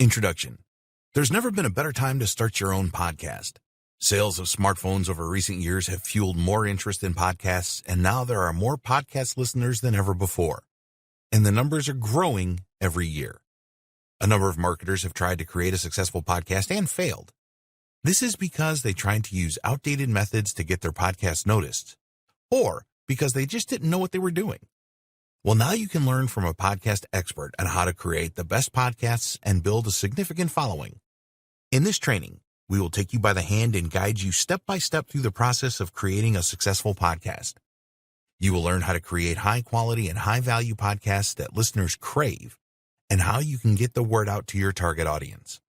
Introduction. There's never been a better time to start your own podcast. Sales of smartphones over recent years have fueled more interest in podcasts, and now there are more podcast listeners than ever before. And the numbers are growing every year. A number of marketers have tried to create a successful podcast and failed. This is because they tried to use outdated methods to get their podcast noticed, or because they just didn't know what they were doing. Well, now you can learn from a podcast expert on how to create the best podcasts and build a significant following. In this training, we will take you by the hand and guide you step by step through the process of creating a successful podcast. You will learn how to create high-quality and high-value podcasts that listeners crave, and how you can get the word out to your target audience.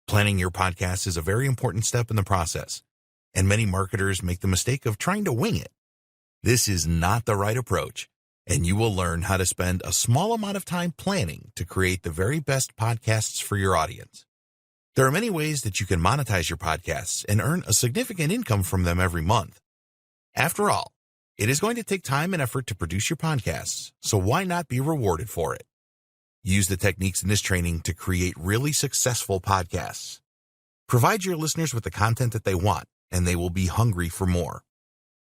Planning your podcast is a very important step in the process, and many marketers make the mistake of trying to wing it. This is not the right approach, and you will learn how to spend a small amount of time planning to create the very best podcasts for your audience. There are many ways that you can monetize your podcasts and earn a significant income from them every month. After all, it is going to take time and effort to produce your podcasts, so why not be rewarded for it? Use the techniques in this training to create really successful podcasts. Provide your listeners with the content that they want, and they will be hungry for more.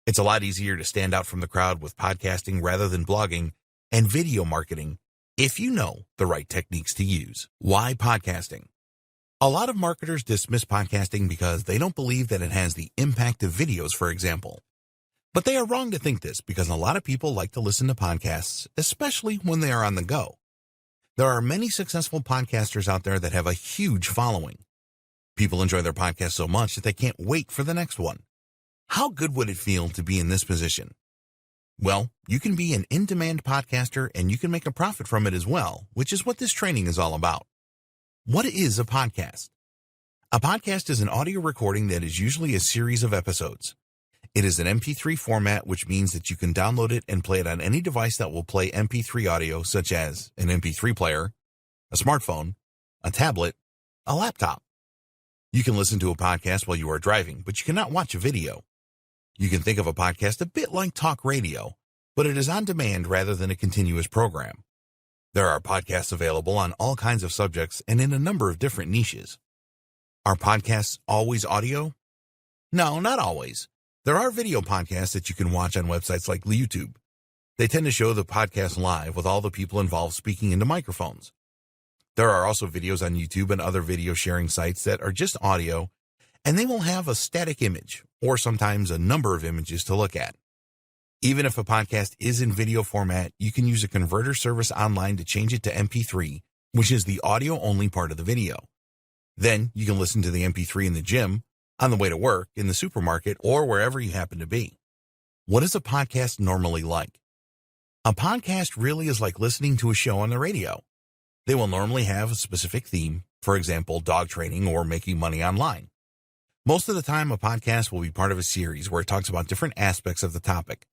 It's a lot easier to stand out from the crowd with podcasting rather than blogging and video marketing if you know the right techniques to use. Why podcasting? A lot of marketers dismiss podcasting because they don't believe that it has the impact of videos, for example. But they are wrong to think this, because a lot of people like to listen to podcasts, especially when they are on the go. There are many successful podcasters out there that have a huge following. People enjoy their podcast so much that they can't wait for the next one. How good would it feel to be in this position? Well, you can be an in-demand podcaster, and you can make a profit from it as well, which is what this training is all about. What is a podcast? A podcast is an audio recording that is usually a series of episodes. It is an MP3 format, which means that you can download it and play it on any device that will play MP3 audio, such as an MP3 player, a smartphone, a tablet, a laptop. You can listen to a podcast while you are driving, but you cannot watch a video. You can think of a podcast a bit like talk radio, but it is on demand rather than a continuous program. There are podcasts available on all kinds of subjects and in a number of different niches. Are podcasts always audio? No, not always. There are video podcasts that you can watch on websites like YouTube. They tend to show the podcast live with all the people involved speaking into microphones. There are also videos on YouTube and other video sharing sites that are just audio, and they will have a static image or sometimes a number of images to look at. Even if a podcast is in video format, you can use a converter service online to change it to MP3, which is the audio-only part of the video. Then you can listen to the MP3 in the gym, on the way to work, in the supermarket, or wherever you happen to be. What is a podcast normally like? A podcast really is like listening to a show on the radio. They will normally have a specific theme, for example, dog training or making money online. Most of the time, a podcast will be part of a series where it talks about different aspects of the topic.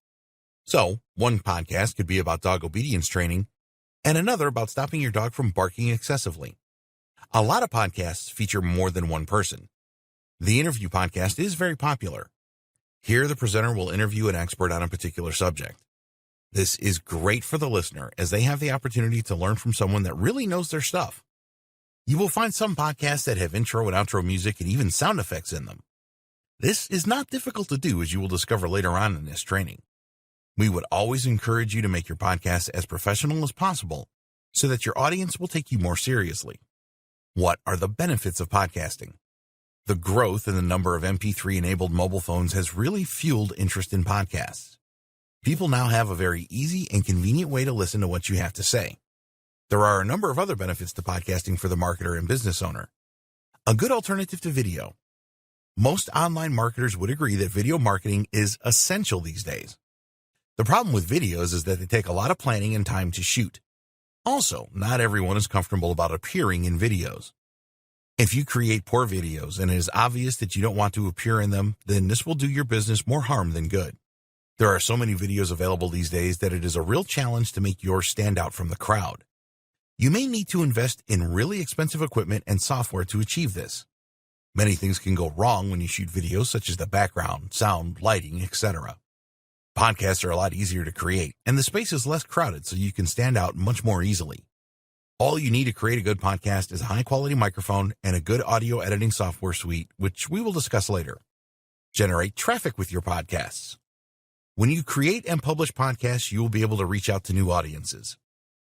So, one podcast could be about dog obedience training, and another about stopping your dog from barking excessively. A lot of podcasts feature more than one person. The interview podcast is very popular. Here, the presenter will interview an expert on a particular subject. This is great for the listener, as they have the opportunity to learn from someone that really knows their stuff. You will find some podcasts that have intro and outro music and even sound effects in them. This is not difficult to do, as you will discover later on in this training. We would always encourage you to make your podcast as professional as possible so that your audience will take you more seriously. What are the benefits of podcasting? The growth in the number of MP3-enabled mobile phones has really fueled interest in podcasts. People now have a very easy and convenient way to listen to what you have to say. There are a number of other benefits to podcasting for the marketer and business owner. A good alternative to video. Most online marketers would agree that video marketing is essential these days. The problem with videos is that they take a lot of planning and time to shoot. Also, not everyone is comfortable about appearing in videos. If you create poor videos and it is obvious that you don't want to appear in them, then this will do your business more harm than good. There are so many videos available these days that it is a real challenge to make yours stand out from the crowd. You may need to invest in really expensive equipment and software to achieve this. Many things can go wrong when you shoot videos, such as the background, sound, lighting, etc. Podcasts are a lot easier to create, and the space is less crowded, so you can stand out much more easily. All you need to create a good podcast is a high-quality microphone and a good audio editing software suite, which we will discuss later. Generate traffic with your podcasts. When you create and publish podcasts, you will be able to reach out to new audiences.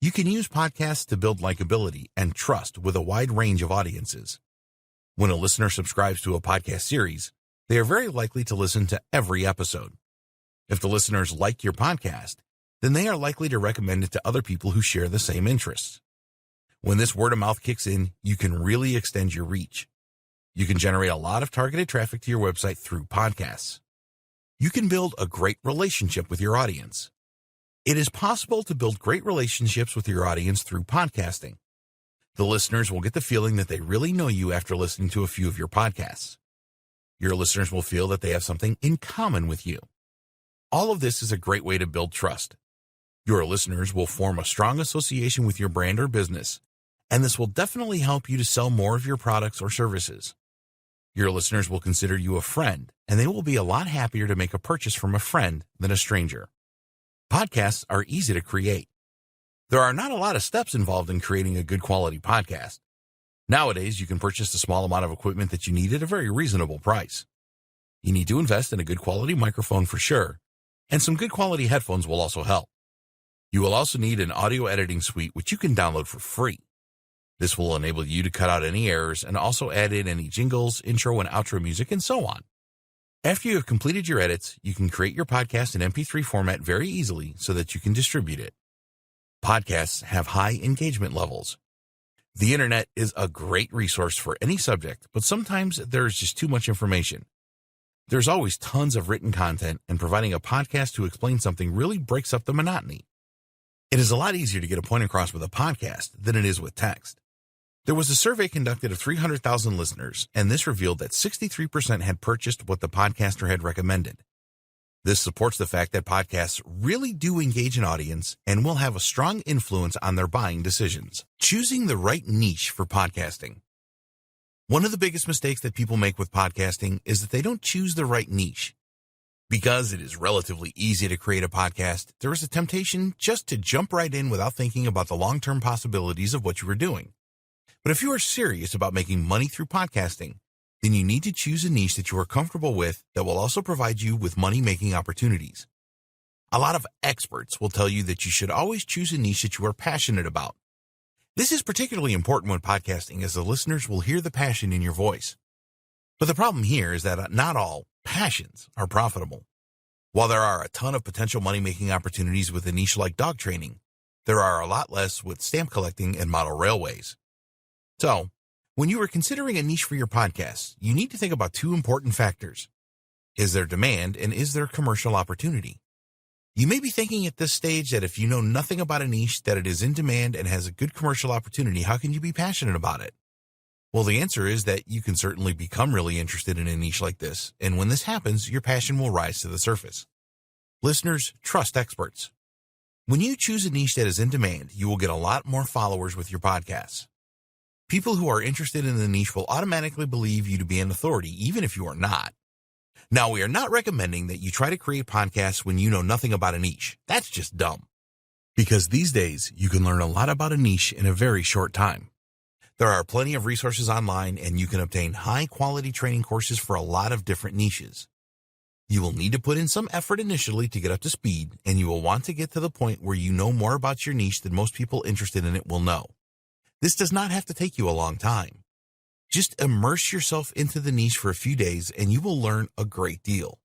You can use podcasts to build likability and trust with a wide range of audiences. When a listener subscribes to a podcast series, they are very likely to listen to every episode. If the listeners like your podcast, then they are likely to recommend it to other people who share the same interests. When this word of mouth kicks in, you can really extend your reach. You can generate a lot of targeted traffic to your website through podcasts. You can build a great relationship with your audience. It is possible to build great relationships with your audience through podcasting. The listeners will get the feeling that they really know you after listening to a few of your podcasts. Your listeners will feel that they have something in common with you. All of this is a great way to build trust. Your listeners will form a strong association with your brand or business, and this will definitely help you to sell more of your products or services. Your listeners will consider you a friend, and they will be a lot happier to make a purchase from a friend than a stranger. Podcasts are easy to create. There are not a lot of steps involved in creating a good quality podcast. Nowadays, you can purchase a small amount of equipment that you need at a very reasonable price. You need to invest in a good quality microphone for sure, and some good quality headphones will also help. You will also need an audio editing suite which you can download for free. This will enable you to cut out any errors and also add in any jingles, intro and outro music, and so on. After you have completed your edits, you can create your podcast in MP3 format very easily so that you can distribute it. Podcasts have high engagement levels. The internet is a great resource for any subject, but sometimes there is just too much information. There's always tons of written content, and providing a podcast to explain something really breaks up the monotony. It is a lot easier to get a point across with a podcast than it is with text. There was a survey conducted of 300,000 listeners, and this revealed that 63% had purchased what the podcaster had recommended. This supports the fact that podcasts really do engage an audience and will have a strong influence on their buying decisions. Choosing the right niche for podcasting. One of the biggest mistakes that people make with podcasting is that they don't choose the right niche. Because it is relatively easy to create a podcast, there is a temptation just to jump right in without thinking about the long-term possibilities of what you are doing. But if you are serious about making money through podcasting, then you need to choose a niche that you are comfortable with that will also provide you with money-making opportunities. A lot of experts will tell you that you should always choose a niche that you are passionate about. This is particularly important when podcasting, as the listeners will hear the passion in your voice. But the problem here is that not all passions are profitable. While there are a ton of potential money-making opportunities with a niche like dog training, there are a lot less with stamp collecting and model railways. So, when you are considering a niche for your podcast, you need to think about two important factors. Is there demand, and is there commercial opportunity? You may be thinking at this stage that if you know nothing about a niche, that it is in demand and has a good commercial opportunity, how can you be passionate about it? Well, the answer is that you can certainly become really interested in a niche like this, and when this happens, your passion will rise to the surface. Listeners, trust experts. When you choose a niche that is in demand, you will get a lot more followers with your podcasts. People who are interested in the niche will automatically believe you to be an authority, even if you are not. Now, we are not recommending that you try to create podcasts when you know nothing about a niche. That's just dumb. Because these days, you can learn a lot about a niche in a very short time. There are plenty of resources online, and you can obtain high-quality training courses for a lot of different niches. You will need to put in some effort initially to get up to speed, and you will want to get to the point where you know more about your niche than most people interested in it will know. This does not have to take you a long time. Just immerse yourself into the niche for a few days and you will learn a great deal.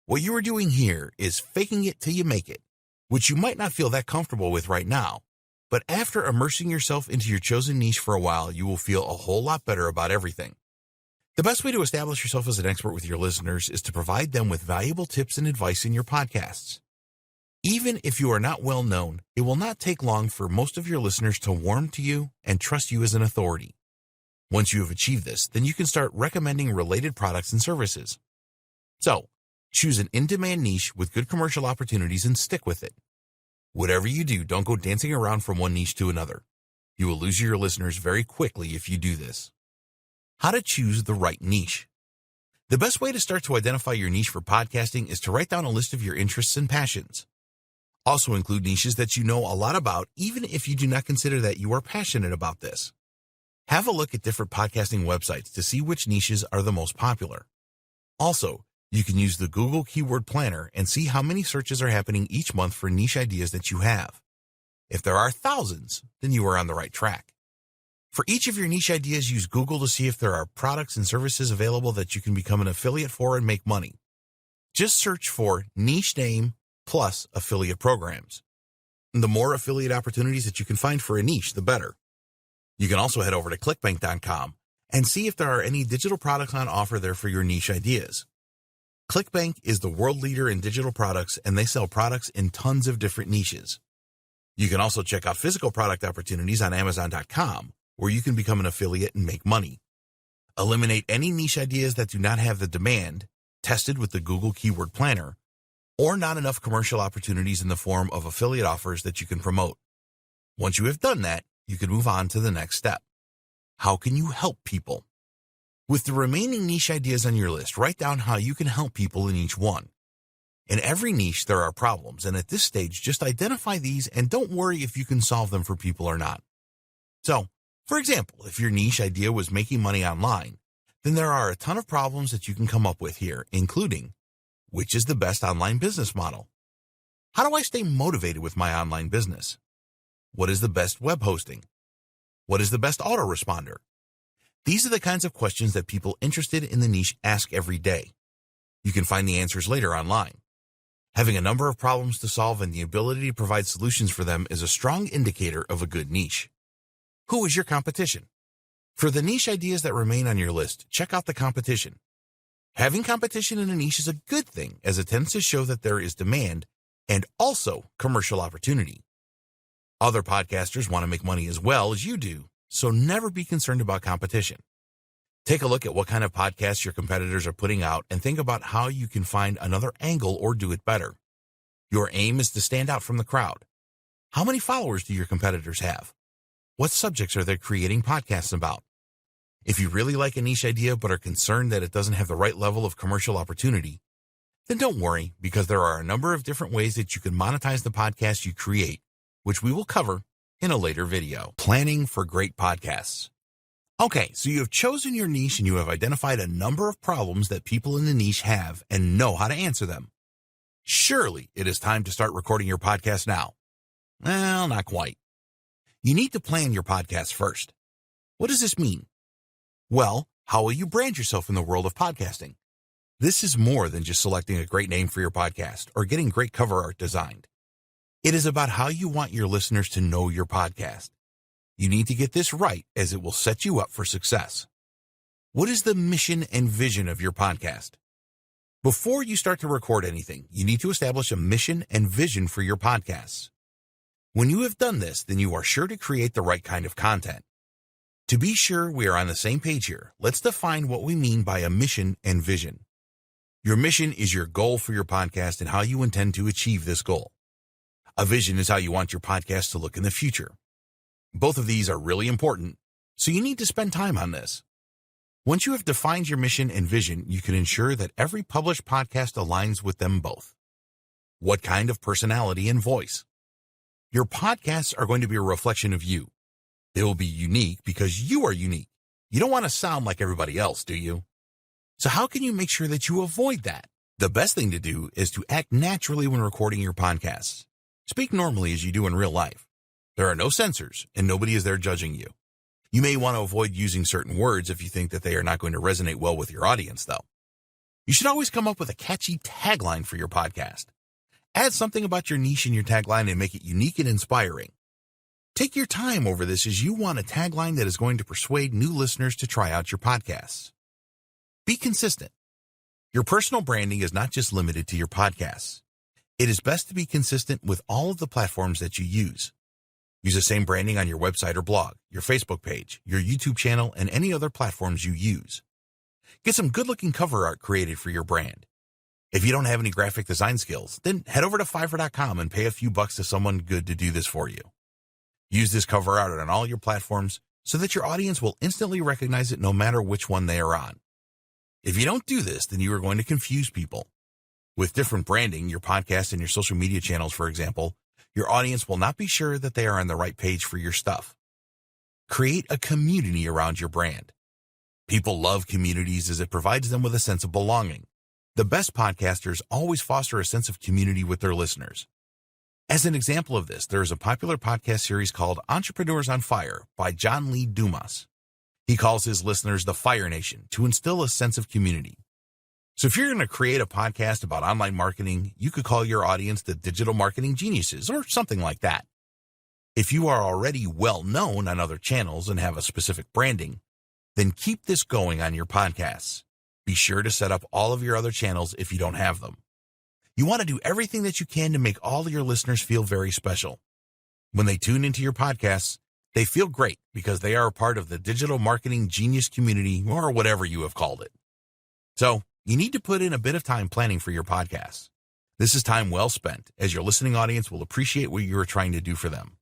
What you are doing here is faking it till you make it, which you might not feel that comfortable with right now. But after immersing yourself into your chosen niche for a while, you will feel a whole lot better about everything. The best way to establish yourself as an expert with your listeners is to provide them with valuable tips and advice in your podcasts. Even if you are not well known, it will not take long for most of your listeners to warm to you and trust you as an authority. Once you have achieved this, then you can start recommending related products and services. So, choose an in-demand niche with good commercial opportunities and stick with it. Whatever you do, don't go dancing around from one niche to another. You will lose your listeners very quickly if you do this. How to choose the right niche. The best way to start to identify your niche for podcasting is to write down a list of your interests and passions. Also include niches that you know a lot about, even if you do not consider that you are passionate about this. Have a look at different podcasting websites to see which niches are the most popular. Also, you can use the Google Keyword Planner and see how many searches are happening each month for niche ideas that you have. If there are thousands, then you are on the right track. For each of your niche ideas, use Google to see if there are products and services available that you can become an affiliate for and make money. Just search for niche name plus affiliate programs. The more affiliate opportunities that you can find for a niche, the better. You can also head over to clickbank.com and see if there are any digital products on offer there for your niche ideas. ClickBank is the world leader in digital products, and they sell products in tons of different niches. You can also check out physical product opportunities on Amazon.com, where you can become an affiliate and make money. Eliminate any niche ideas that do not have the demand, tested with the Google Keyword Planner, or not enough commercial opportunities in the form of affiliate offers that you can promote. Once you have done that, you can move on to the next step. How can you help people? With the remaining niche ideas on your list, write down how you can help people in each one. In every niche, there are problems, and at this stage, just identify these and don't worry if you can solve them for people or not. So, for example, if your niche idea was making money online, then there are a ton of problems that you can come up with here, including, which is the best online business model? How do I stay motivated with my online business? What is the best web hosting? What is the best autoresponder? These are the kinds of questions that people interested in the niche ask every day. You can find the answers later online. Having a number of problems to solve and the ability to provide solutions for them is a strong indicator of a good niche. Who is your competition? For the niche ideas that remain on your list, check out the competition. Having competition in a niche is a good thing, as it tends to show that there is demand and also commercial opportunity. Other podcasters want to make money as well as you do, so never be concerned about competition. Take a look at what kind of podcasts your competitors are putting out and think about how you can find another angle or do it better. Your aim is to stand out from the crowd. How many followers do your competitors have? What subjects are they creating podcasts about? If you really like a niche idea but are concerned that it doesn't have the right level of commercial opportunity, then don't worry, because there are a number of different ways that you can monetize the podcast you create, which we will cover in a later video. Planning for great podcasts. Okay, so you have chosen your niche and you have identified a number of problems that people in the niche have and know how to answer them. Surely it is time to start recording your podcast now. Well, not quite. You need to plan your podcast first. What does this mean? Well, how will you brand yourself in the world of podcasting? This is more than just selecting a great name for your podcast or getting great cover art designed. It is about how you want your listeners to know your podcast. You need to get this right, as it will set you up for success. What is the mission and vision of your podcast? Before you start to record anything, you need to establish a mission and vision for your podcasts. When you have done this, then you are sure to create the right kind of content. To be sure we are on the same page here, let's define what we mean by a mission and vision. Your mission is your goal for your podcast and how you intend to achieve this goal. A vision is how you want your podcast to look in the future. Both of these are really important, so you need to spend time on this. Once you have defined your mission and vision, you can ensure that every published podcast aligns with them both. What kind of personality and voice? Your podcasts are going to be a reflection of you. They will be unique because you are unique. You don't want to sound like everybody else, do you? So how can you make sure that you avoid that? The best thing to do is to act naturally when recording your podcasts. Speak normally as you do in real life. There are no censors, and nobody is there judging you. You may want to avoid using certain words if you think that they are not going to resonate well with your audience, though. You should always come up with a catchy tagline for your podcast. Add something about your niche in your tagline and make it unique and inspiring. Take your time over this, as you want a tagline that is going to persuade new listeners to try out your podcasts. Be consistent. Your personal branding is not just limited to your podcasts. It is best to be consistent with all of the platforms that you use. Use the same branding on your website or blog, your Facebook page, your YouTube channel, and any other platforms you use. Get some good-looking cover art created for your brand. If you don't have any graphic design skills, then head over to Fiverr.com and pay a few bucks to someone good to do this for you. Use this cover art on all your platforms so that your audience will instantly recognize it no matter which one they are on. If you don't do this, then you are going to confuse people. With different branding, your podcast and your social media channels, for example, your audience will not be sure that they are on the right page for your stuff. Create a community around your brand. People love communities as it provides them with a sense of belonging. The best podcasters always foster a sense of community with their listeners. As an example of this, there is a popular podcast series called Entrepreneurs on Fire by John Lee Dumas. He calls his listeners the Fire Nation to instill a sense of community. So if you're going to create a podcast about online marketing, you could call your audience the Digital Marketing Geniuses or something like that. If you are already well known on other channels and have a specific branding, then keep this going on your podcasts. Be sure to set up all of your other channels if you don't have them. You want to do everything that you can to make all of your listeners feel very special. When they tune into your podcasts, they feel great because they are a part of the Digital Marketing Genius community or whatever you have called it. So, you need to put in a bit of time planning for your podcast. This is time well spent, as your listening audience will appreciate what you are trying to do for them.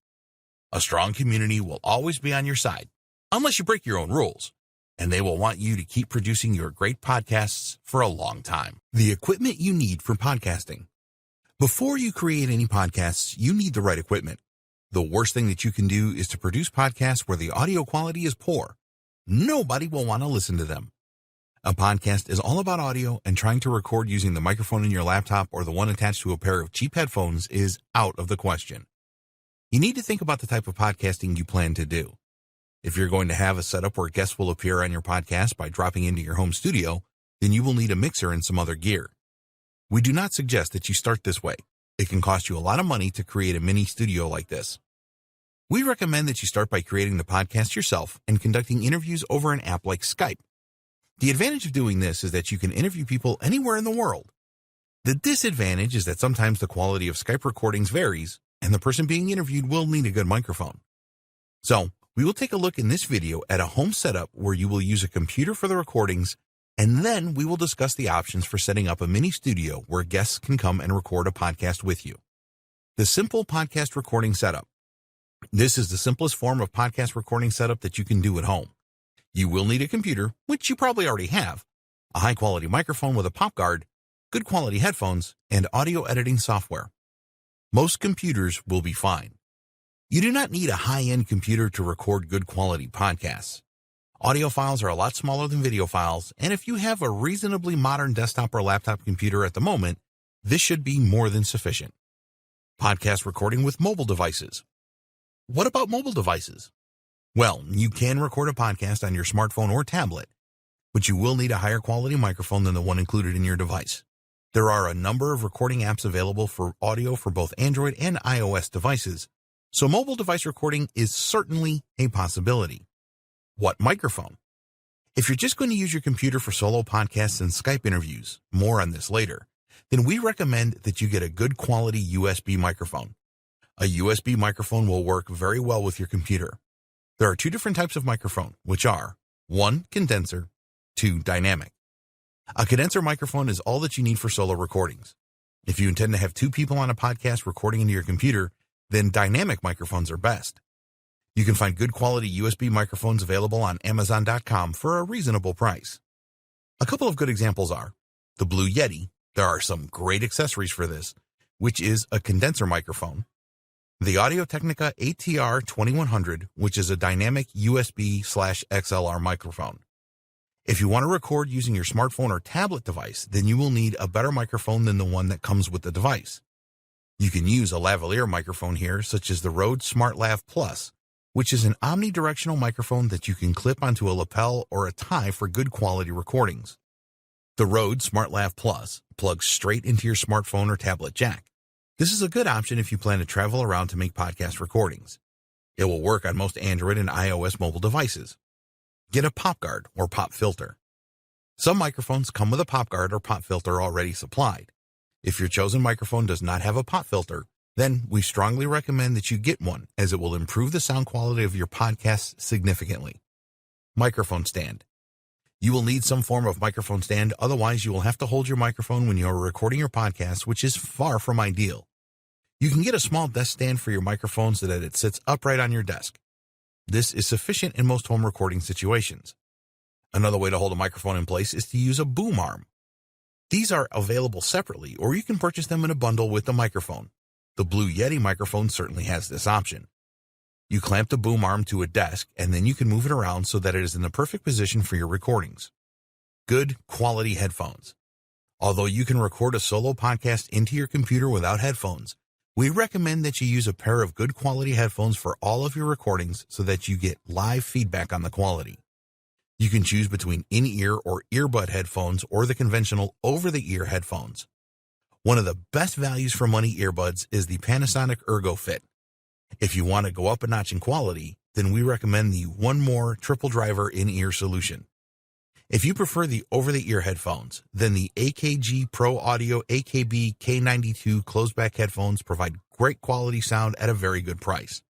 A strong community will always be on your side, unless you break your own rules, and they will want you to keep producing your great podcasts for a long time. The equipment you need for podcasting. Before you create any podcasts, you need the right equipment. The worst thing that you can do is to produce podcasts where the audio quality is poor. Nobody will want to listen to them. A podcast is all about audio, and trying to record using the microphone in your laptop or the one attached to a pair of cheap headphones is out of the question. You need to think about the type of podcasting you plan to do. If you're going to have a setup where guests will appear on your podcast by dropping into your home studio, then you will need a mixer and some other gear. We do not suggest that you start this way. It can cost you a lot of money to create a mini studio like this. We recommend that you start by creating the podcast yourself and conducting interviews over an app like Skype. The advantage of doing this is that you can interview people anywhere in the world. The disadvantage is that sometimes the quality of Skype recordings varies, and the person being interviewed will need a good microphone. So, we will take a look in this video at a home setup where you will use a computer for the recordings, and then we will discuss the options for setting up a mini studio where guests can come and record a podcast with you. The simple podcast recording setup. This is the simplest form of podcast recording setup that you can do at home. You will need a computer, which you probably already have, a high-quality microphone with a pop guard, good quality headphones, and audio editing software. Most computers will be fine. You do not need a high-end computer to record good quality podcasts. Audio files are a lot smaller than video files, and if you have a reasonably modern desktop or laptop computer at the moment, this should be more than sufficient. Podcast recording with mobile devices. What about mobile devices? Well, you can record a podcast on your smartphone or tablet, but you will need a higher quality microphone than the one included in your device. There are a number of recording apps available for audio for both Android and iOS devices, so mobile device recording is certainly a possibility. What microphone? If you're just going to use your computer for solo podcasts and Skype interviews, more on this later, then we recommend that you get a good quality USB microphone. A USB microphone will work very well with your computer. There are two different types of microphone, which are 1. Condenser, 2. Dynamic. A condenser microphone is all that you need for solo recordings. If you intend to have 2 people on a podcast recording into your computer, then dynamic microphones are best. You can find good quality USB microphones available on Amazon.com for a reasonable price. A couple of good examples are the Blue Yeti. There are some great accessories for this, which is a condenser microphone. The Audio-Technica ATR 2100, which is a dynamic USB/XLR microphone. If you want to record using your smartphone or tablet device, then you will need a better microphone than the one that comes with the device. You can use a lavalier microphone here, such as the Rode SmartLav Plus, which is an omnidirectional microphone that you can clip onto a lapel or a tie for good quality recordings. The Rode SmartLav Plus plugs straight into your smartphone or tablet jack. This is a good option if you plan to travel around to make podcast recordings. It will work on most Android and iOS mobile devices. Get a pop guard or pop filter. Some microphones come with a pop guard or pop filter already supplied. If your chosen microphone does not have a pop filter, then we strongly recommend that you get one, as it will improve the sound quality of your podcast significantly. Microphone stand. You will need some form of microphone stand, otherwise you will have to hold your microphone when you are recording your podcast, which is far from ideal. You can get a small desk stand for your microphone so that it sits upright on your desk. This is sufficient in most home recording situations. Another way to hold a microphone in place is to use a boom arm. These are available separately, or you can purchase them in a bundle with the microphone. The Blue Yeti microphone certainly has this option. You clamp the boom arm to a desk, and then you can move it around so that it is in the perfect position for your recordings. Good quality headphones. Although you can record a solo podcast into your computer without headphones, we recommend that you use a pair of good quality headphones for all of your recordings so that you get live feedback on the quality. You can choose between in-ear or earbud headphones or the conventional over-the-ear headphones. One of the best values for money earbuds is the Panasonic Ergo Fit. If you want to go up a notch in quality, then we recommend the One More Triple Driver in-ear solution. If you prefer the over-the-ear headphones, then the AKG Pro Audio AKB K92 closed-back headphones provide great quality sound at a very good price.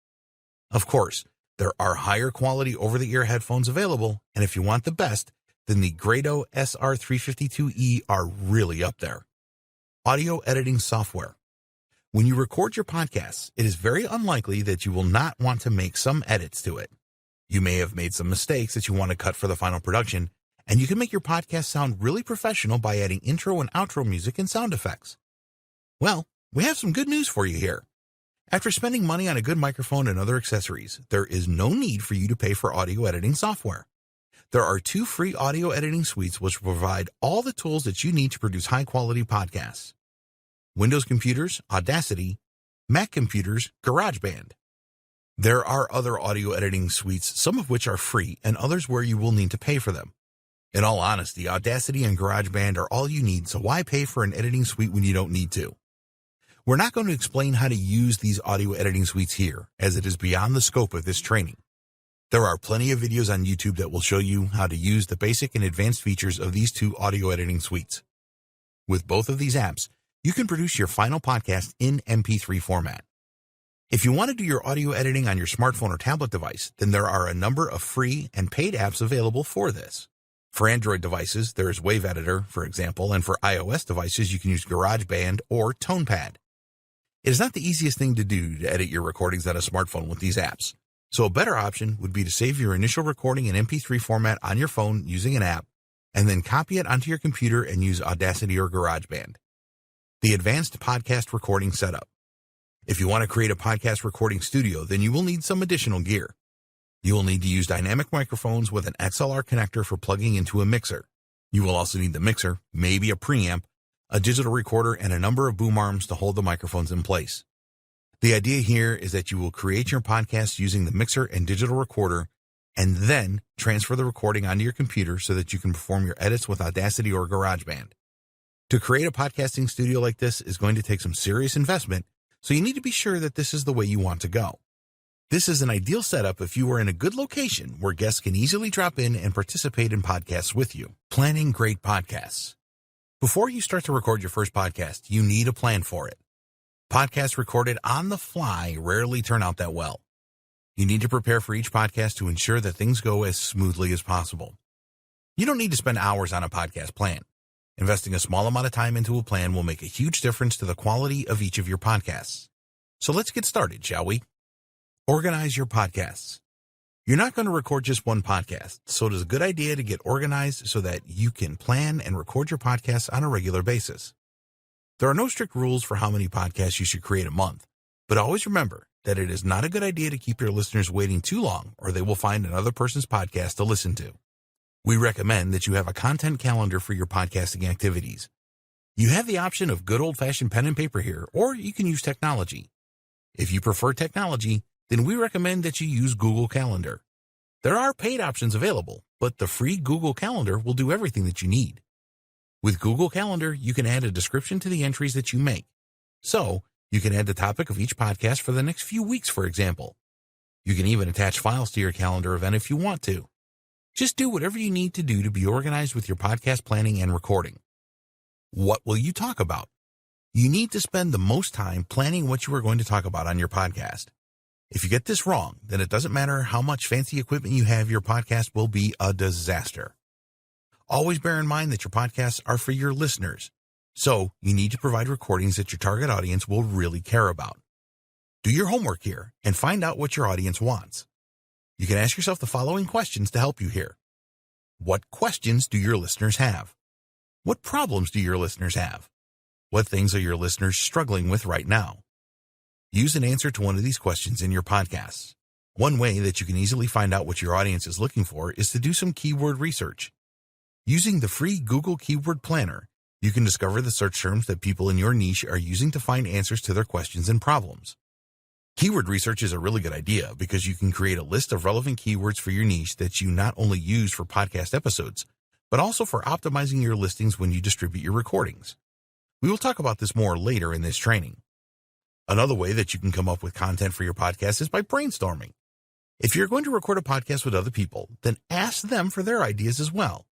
Of course, there are higher quality over-the-ear headphones available, and if you want the best, then the Grado SR352E are really up there. Audio editing software. When you record your podcasts, it is very unlikely that you will not want to make some edits to it. You may have made some mistakes that you want to cut for the final production, and you can make your podcast sound really professional by adding intro and outro music and sound effects. Well, we have some good news for you here. After spending money on a good microphone and other accessories, there is no need for you to pay for audio editing software. There are 2 free audio editing suites which provide all the tools that you need to produce high-quality podcasts. Windows computers, Audacity; Mac computers, GarageBand. There are other audio editing suites, some of which are free and others where you will need to pay for them. In all honesty, Audacity and GarageBand are all you need, so why pay for an editing suite when you don't need to? We're not going to explain how to use these audio editing suites here, as it is beyond the scope of this training. There are plenty of videos on YouTube that will show you how to use the basic and advanced features of these 2 audio editing suites. With both of these apps, you can produce your final podcast in MP3 format. If you want to do your audio editing on your smartphone or tablet device, then there are a number of free and paid apps available for this. For Android devices, there is Wave Editor, for example, and for iOS devices, you can use GarageBand or TonePad. It is not the easiest thing to do to edit your recordings on a smartphone with these apps, so a better option would be to save your initial recording in MP3 format on your phone using an app, and then copy it onto your computer and use Audacity or GarageBand. The Advanced Podcast Recording Setup. If you want to create a podcast recording studio, then you will need some additional gear. You will need to use dynamic microphones with an XLR connector for plugging into a mixer. You will also need the mixer, maybe a preamp, a digital recorder, and a number of boom arms to hold the microphones in place. The idea here is that you will create your podcast using the mixer and digital recorder, and then transfer the recording onto your computer so that you can perform your edits with Audacity or GarageBand. To create a podcasting studio like this is going to take some serious investment, so you need to be sure that this is the way you want to go. This is an ideal setup if you are in a good location where guests can easily drop in and participate in podcasts with you. Planning great podcasts. Before you start to record your first podcast, you need a plan for it. Podcasts recorded on the fly rarely turn out that well. You need to prepare for each podcast to ensure that things go as smoothly as possible. You don't need to spend hours on a podcast plan. Investing a small amount of time into a plan will make a huge difference to the quality of each of your podcasts. So let's get started, shall we? Organize your podcasts. You're not going to record just one podcast, so it is a good idea to get organized so that you can plan and record your podcasts on a regular basis. There are no strict rules for how many podcasts you should create a month, but always remember that it is not a good idea to keep your listeners waiting too long, or they will find another person's podcast to listen to. We recommend that you have a content calendar for your podcasting activities. You have the option of good old-fashioned pen and paper here, or you can use technology. If you prefer technology, then we recommend that you use Google Calendar. There are paid options available, but the free Google Calendar will do everything that you need. With Google Calendar, you can add a description to the entries that you make. So, you can add the topic of each podcast for the next few weeks, for example. You can even attach files to your calendar event if you want to. Just do whatever you need to do to be organized with your podcast planning and recording. What will you talk about? You need to spend the most time planning what you are going to talk about on your podcast. If you get this wrong, then it doesn't matter how much fancy equipment you have, your podcast will be a disaster. Always bear in mind that your podcasts are for your listeners, so you need to provide recordings that your target audience will really care about. Do your homework here and find out what your audience wants. You can ask yourself the following questions to help you here. What questions do your listeners have? What problems do your listeners have? What things are your listeners struggling with right now? Use an answer to one of these questions in your podcasts. One way that you can easily find out what your audience is looking for is to do some keyword research. Using the free Google Keyword Planner, you can discover the search terms that people in your niche are using to find answers to their questions and problems. Keyword research is a really good idea because you can create a list of relevant keywords for your niche that you not only use for podcast episodes, but also for optimizing your listings when you distribute your recordings. We will talk about this more later in this training. Another way that you can come up with content for your podcast is by brainstorming. If you're going to record a podcast with other people, then ask them for their ideas as well.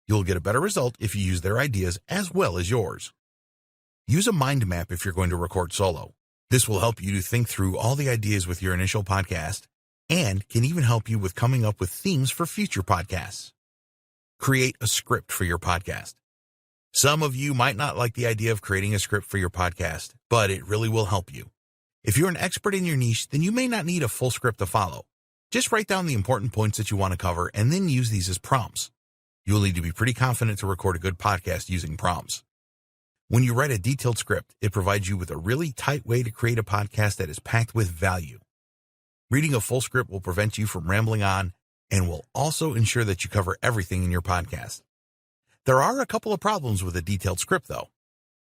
You'll get a better result if you use their ideas as well as yours. Use a mind map if you're going to record solo. This will help you to think through all the ideas with your initial podcast and can even help you with coming up with themes for future podcasts. Create a script for your podcast. Some of you might not like the idea of creating a script for your podcast, but it really will help you. If you're an expert in your niche, then you may not need a full script to follow. Just write down the important points that you want to cover and then use these as prompts. You'll need to be pretty confident to record a good podcast using prompts. When you write a detailed script, it provides you with a really tight way to create a podcast that is packed with value. Reading a full script will prevent you from rambling on and will also ensure that you cover everything in your podcast. There are a couple of problems with a detailed script, though.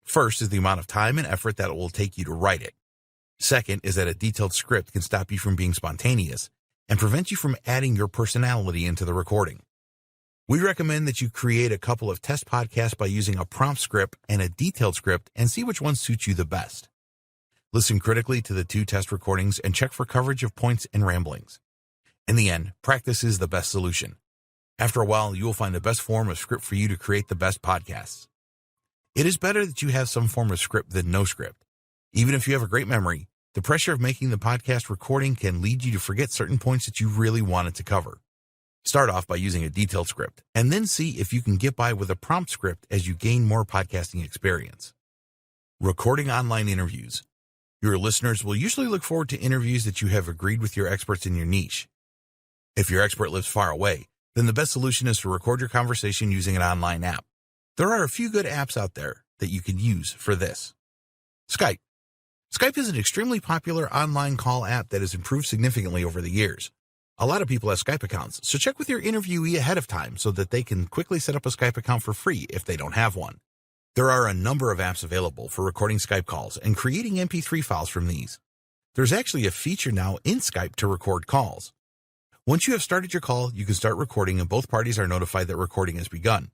First is the amount of time and effort that it will take you to write it. Second is that a detailed script can stop you from being spontaneous and prevent you from adding your personality into the recording. We recommend that you create a couple of test podcasts by using a prompt script and a detailed script and see which one suits you the best. Listen critically to the 2 test recordings and check for coverage of points and ramblings. In the end, practice is the best solution. After a while, you will find the best form of script for you to create the best podcasts. It is better that you have some form of script than no script. Even if you have a great memory, the pressure of making the podcast recording can lead you to forget certain points that you really wanted to cover. Start off by using a detailed script, and then see if you can get by with a prompt script as you gain more podcasting experience. Recording online interviews. Your listeners will usually look forward to interviews that you have agreed with your experts in your niche. If your expert lives far away, then the best solution is to record your conversation using an online app. There are a few good apps out there that you can use for this. Skype. Skype is an extremely popular online call app that has improved significantly over the years. A lot of people have Skype accounts, so check with your interviewee ahead of time so that they can quickly set up a Skype account for free if they don't have one. There are a number of apps available for recording Skype calls and creating MP3 files from these. There's actually a feature now in Skype to record calls. Once you have started your call, you can start recording and both parties are notified that recording has begun.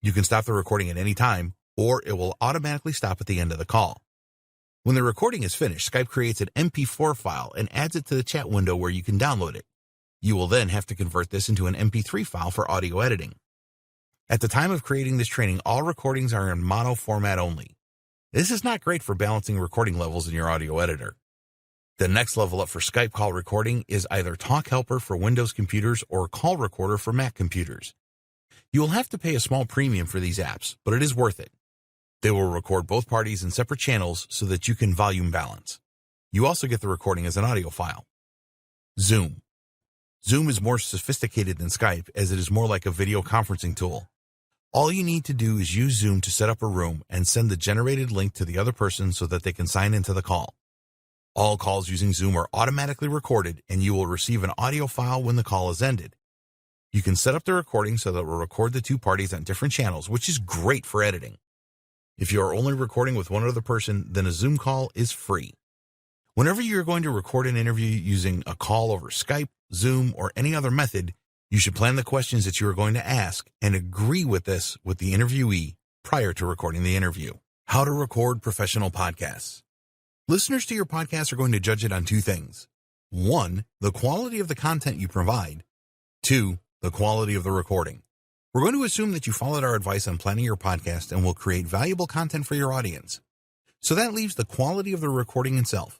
You can stop the recording at any time, or it will automatically stop at the end of the call. When the recording is finished, Skype creates an MP4 file and adds it to the chat window where you can download it. You will then have to convert this into an MP3 file for audio editing. At the time of creating this training, all recordings are in mono format only. This is not great for balancing recording levels in your audio editor. The next level up for Skype call recording is either Talk Helper for Windows computers or Call Recorder for Mac computers. You will have to pay a small premium for these apps, but it is worth it. They will record both parties in separate channels so that you can volume balance. You also get the recording as an audio file. Zoom. Zoom is more sophisticated than Skype as it is more like a video conferencing tool. All you need to do is use Zoom to set up a room and send the generated link to the other person so that they can sign into the call. All calls using Zoom are automatically recorded and you will receive an audio file when the call is ended. You can set up the recording so that it will record the 2 parties on different channels, which is great for editing. If you are only recording with one other person, then a Zoom call is free. Whenever you're going to record an interview using a call over Skype, Zoom, or any other method, you should plan the questions that you are going to ask and agree with this with the interviewee prior to recording the interview. How to record professional podcasts. Listeners to your podcast are going to judge it on 2 things. 1, the quality of the content you provide. 2, the quality of the recording. We're going to assume that you followed our advice on planning your podcast and will create valuable content for your audience. So that leaves the quality of the recording itself.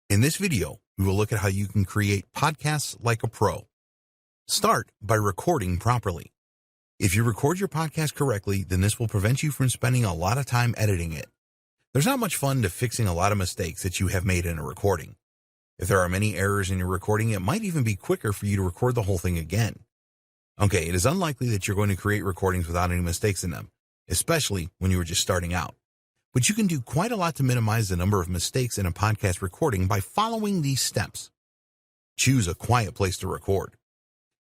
In this video, we will look at how you can create podcasts like a pro. Start by recording properly. If you record your podcast correctly, then this will prevent you from spending a lot of time editing it. There's not much fun to fixing a lot of mistakes that you have made in a recording. If there are many errors in your recording, it might even be quicker for you to record the whole thing again. Okay, it is unlikely that you're going to create recordings without any mistakes in them, especially when you are just starting out. But you can do quite a lot to minimize the number of mistakes in a podcast recording by following these steps. Choose a quiet place to record.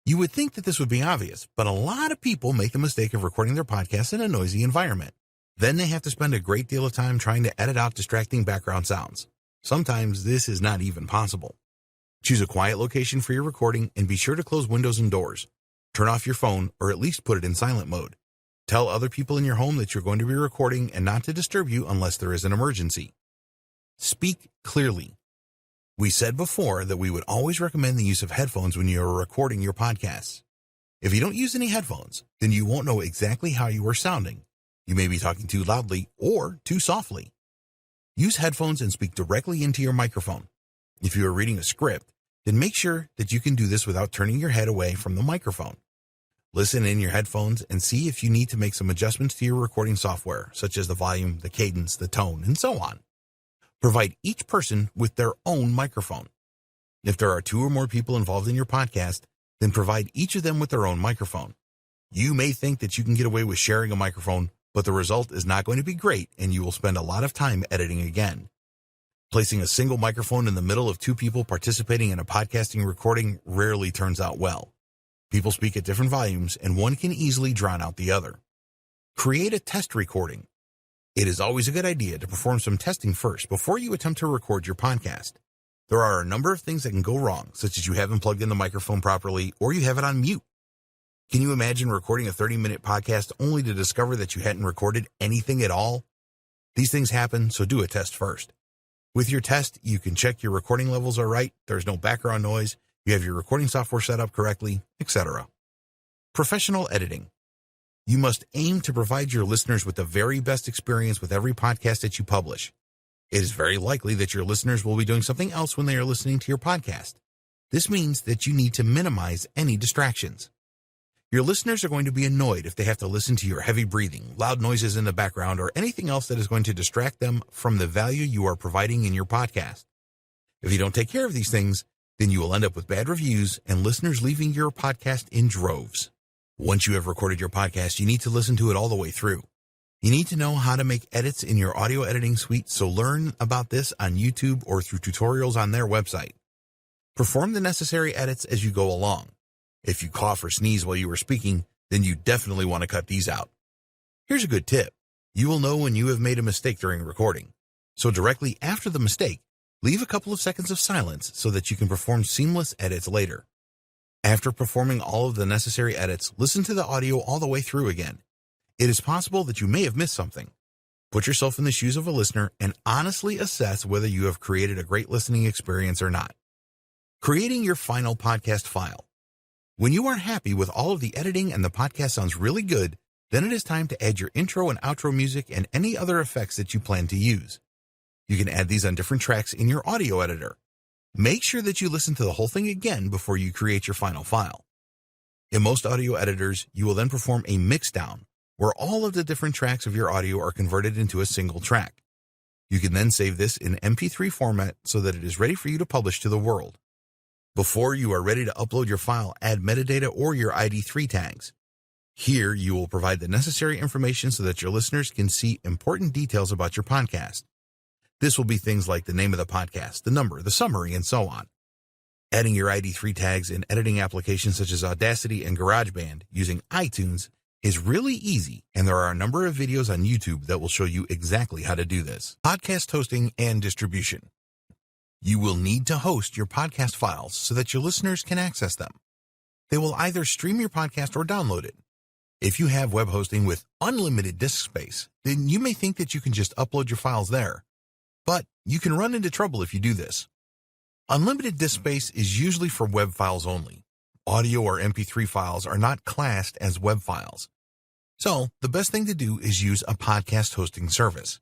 You would think that this would be obvious, but a lot of people make the mistake of recording their podcasts in a noisy environment. Then they have to spend a great deal of time trying to edit out distracting background sounds. Sometimes this is not even possible. Choose a quiet location for your recording and be sure to close windows and doors. Turn off your phone or at least put it in silent mode. Tell other people in your home that you're going to be recording and not to disturb you unless there is an emergency. Speak clearly. We said before that we would always recommend the use of headphones when you are recording your podcasts. If you don't use any headphones, then you won't know exactly how you are sounding. You may be talking too loudly or too softly. Use headphones and speak directly into your microphone. If you are reading a script, then make sure that you can do this without turning your head away from the microphone. Listen in your headphones and see if you need to make some adjustments to your recording software, such as the volume, the cadence, the tone, and so on. Provide each person with their own microphone. If there are 2 or more people involved in your podcast, then provide each of them with their own microphone. You may think that you can get away with sharing a microphone, but the result is not going to be great and you will spend a lot of time editing again. Placing a single microphone in the middle of 2 people participating in a podcasting recording rarely turns out well. People speak at different volumes and one can easily drown out the other. Create a test recording. It is always a good idea to perform some testing first before you attempt to record your podcast. There are a number of things that can go wrong, such as you haven't plugged in the microphone properly or you have it on mute. Can you imagine recording a 30-minute podcast only to discover that you hadn't recorded anything at all? These things happen, so do a test first. With your test, you can check your recording levels are right, there's no background noise, you have your recording software set up correctly, etc. Professional editing. You must aim to provide your listeners with the very best experience with every podcast that you publish. It is very likely that your listeners will be doing something else when they are listening to your podcast. This means that you need to minimize any distractions. Your listeners are going to be annoyed if they have to listen to your heavy breathing, loud noises in the background, or anything else that is going to distract them from the value you are providing in your podcast. If you don't take care of these things, then you will end up with bad reviews and listeners leaving your podcast in droves. Once you have recorded your podcast, you need to listen to it all the way through. You need to know how to make edits in your audio editing suite, so learn about this on YouTube or through tutorials on their website. Perform the necessary edits as you go along. If you cough or sneeze while you are speaking, then you definitely want to cut these out. Here's a good tip. You will know when you have made a mistake during recording. So directly after the mistake, leave a couple of seconds of silence so that you can perform seamless edits later. After performing all of the necessary edits, listen to the audio all the way through again. It is possible that you may have missed something. Put yourself in the shoes of a listener and honestly assess whether you have created a great listening experience or not. Creating your final podcast file. When you are happy with all of the editing and the podcast sounds really good, then it is time to add your intro and outro music and any other effects that you plan to use. You can add these on different tracks in your audio editor. Make sure that you listen to the whole thing again before you create your final file. In most audio editors, you will then perform a mixdown, where all of the different tracks of your audio are converted into a single track. You can then save this in MP3 format so that it is ready for you to publish to the world. Before you are ready to upload your file, add metadata or your ID3 tags. Here, you will provide the necessary information so that your listeners can see important details about your podcast. This will be things like the name of the podcast, the number, the summary, and so on. Adding your ID3 tags in editing applications such as Audacity and GarageBand using iTunes is really easy, and there are a number of videos on YouTube that will show you exactly how to do this. Podcast hosting and distribution. You will need to host your podcast files so that your listeners can access them. They will either stream your podcast or download it. If you have web hosting with unlimited disk space, then you may think that you can just upload your files there. But you can run into trouble if you do this. Unlimited disk space is usually for web files only. Audio or MP3 files are not classed as web files. So the best thing to do is use a podcast hosting service.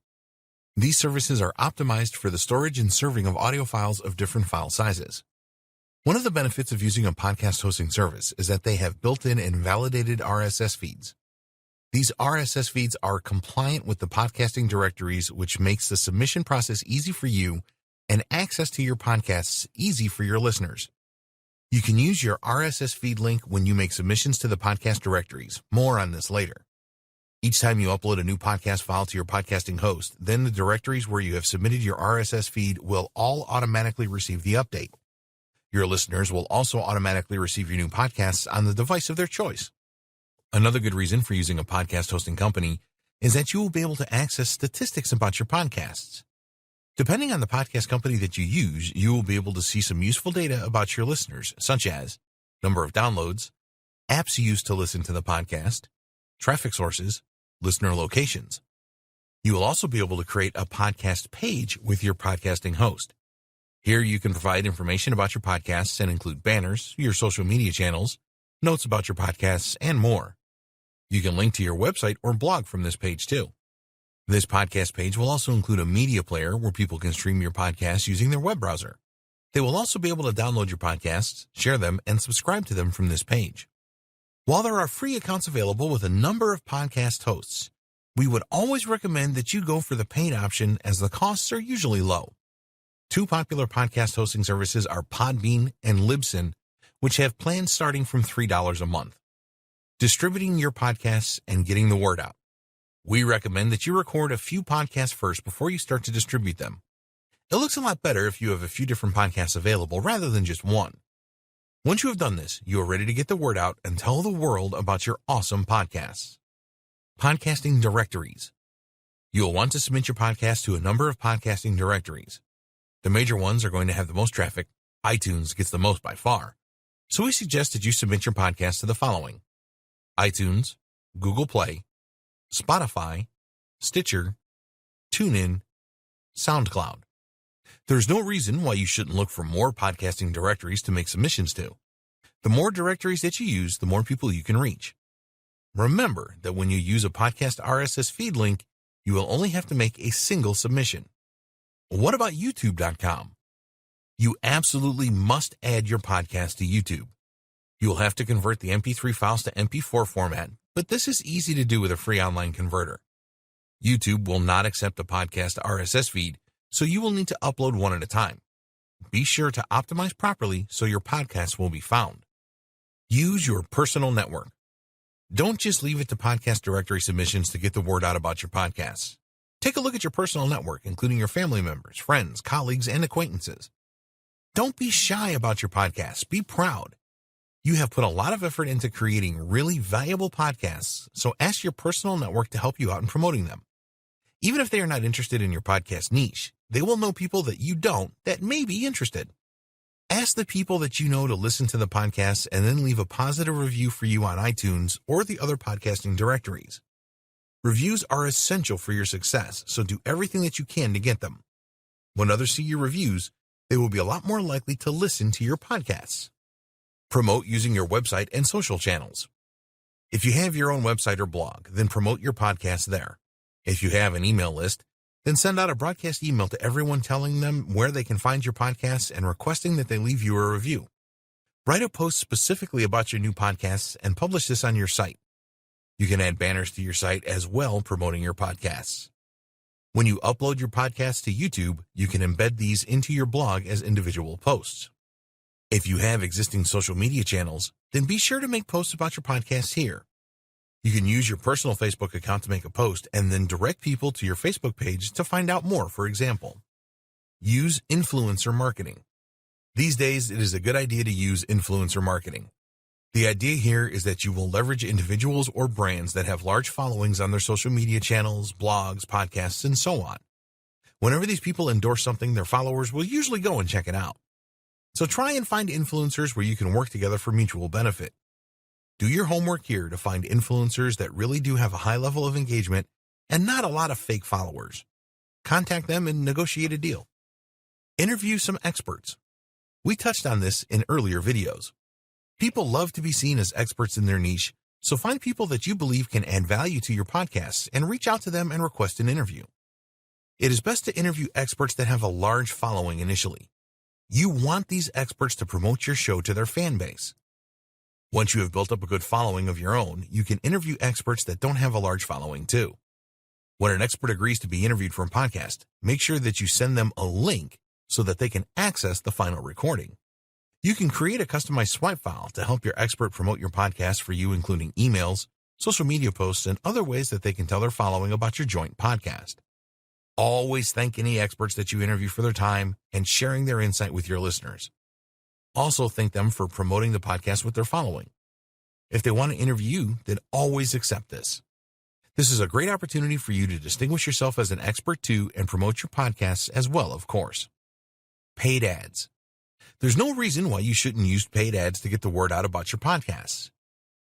These services are optimized for the storage and serving of audio files of different file sizes. One of the benefits of using a podcast hosting service is that they have built-in and validated RSS feeds. These RSS feeds are compliant with the podcasting directories, which makes the submission process easy for you and access to your podcasts easy for your listeners. You can use your RSS feed link when you make submissions to the podcast directories. More on this later. Each time you upload a new podcast file to your podcasting host, then the directories where you have submitted your RSS feed will all automatically receive the update. Your listeners will also automatically receive your new podcasts on the device of their choice. Another good reason for using a podcast hosting company is that you will be able to access statistics about your podcasts. Depending on the podcast company that you use, you will be able to see some useful data about your listeners, such as number of downloads, apps used to listen to the podcast, traffic sources, listener locations. You will also be able to create a podcast page with your podcasting host. Here you can provide information about your podcasts and include banners, your social media channels, notes about your podcasts, and more. You can link to your website or blog from this page too. This podcast page will also include a media player where people can stream your podcasts using their web browser. They will also be able to download your podcasts, share them, and subscribe to them from this page. While there are free accounts available with a number of podcast hosts, we would always recommend that you go for the paid option as the costs are usually low. Two popular podcast hosting services are Podbean and Libsyn, which have plans starting from $3 a month. Distributing your podcasts and getting the word out. We recommend that you record a few podcasts first before you start to distribute them. It looks a lot better if you have a few different podcasts available rather than just one. Once you have done this, you are ready to get the word out and tell the world about your awesome podcasts. Podcasting directories. You will want to submit your podcast to a number of podcasting directories. The major ones are going to have the most traffic. iTunes gets the most by far. So we suggest that you submit your podcast to the following: iTunes, Google Play, Spotify, Stitcher, TuneIn, SoundCloud. There's no reason why you shouldn't look for more podcasting directories to make submissions to. The more directories that you use, the more people you can reach. Remember that when you use a podcast RSS feed link, you will only have to make a single submission. What about YouTube.com? You absolutely must add your podcast to YouTube. You will have to convert the MP3 files to MP4 format, but this is easy to do with a free online converter. YouTube will not accept a podcast RSS feed, so you will need to upload one at a time. Be sure to optimize properly so your podcast will be found. Use your personal network. Don't just leave it to podcast directory submissions to get the word out about your podcasts. Take a look at your personal network, including your family members, friends, colleagues, and acquaintances. Don't be shy about your podcasts. Be proud. You have put a lot of effort into creating really valuable podcasts, so ask your personal network to help you out in promoting them. Even if they are not interested in your podcast niche, they will know people that you don't that may be interested. Ask the people that you know to listen to the podcast and then leave a positive review for you on iTunes or the other podcasting directories. Reviews are essential for your success, so do everything that you can to get them. When others see your reviews, they will be a lot more likely to listen to your podcasts. Promote using your website and social channels. If you have your own website or blog, then promote your podcast there. If you have an email list, then send out a broadcast email to everyone telling them where they can find your podcasts and requesting that they leave you a review. Write a post specifically about your new podcasts and publish this on your site. You can add banners to your site as well, promoting your podcasts. When you upload your podcasts to YouTube, you can embed these into your blog as individual posts. If you have existing social media channels, then be sure to make posts about your podcast here. You can use your personal Facebook account to make a post and then direct people to your Facebook page to find out more, for example. Use influencer marketing. These days, it is a good idea to use influencer marketing. The idea here is that you will leverage individuals or brands that have large followings on their social media channels, blogs, podcasts, and so on. Whenever these people endorse something, their followers will usually go and check it out. So try and find influencers where you can work together for mutual benefit. Do your homework here to find influencers that really do have a high level of engagement and not a lot of fake followers. Contact them and negotiate a deal. Interview some experts. We touched on this in earlier videos. People love to be seen as experts in their niche, so find people that you believe can add value to your podcasts and reach out to them and request an interview. It is best to interview experts that have a large following initially. You want these experts to promote your show to their fan base. Once you have built up a good following of your own, you can interview experts that don't have a large following too. When an expert agrees to be interviewed for a podcast, make sure that you send them a link so that they can access the final recording. You can create a customized swipe file to help your expert promote your podcast for you, including emails, social media posts, and other ways that they can tell their following about your joint podcast. Always thank any experts that you interview for their time and sharing their insight with your listeners. Also thank them for promoting the podcast with their following. If they want to interview you, then always accept this. This is a great opportunity for you to distinguish yourself as an expert too and promote your podcasts as well, of course. Paid ads. There's no reason why you shouldn't use paid ads to get the word out about your podcasts.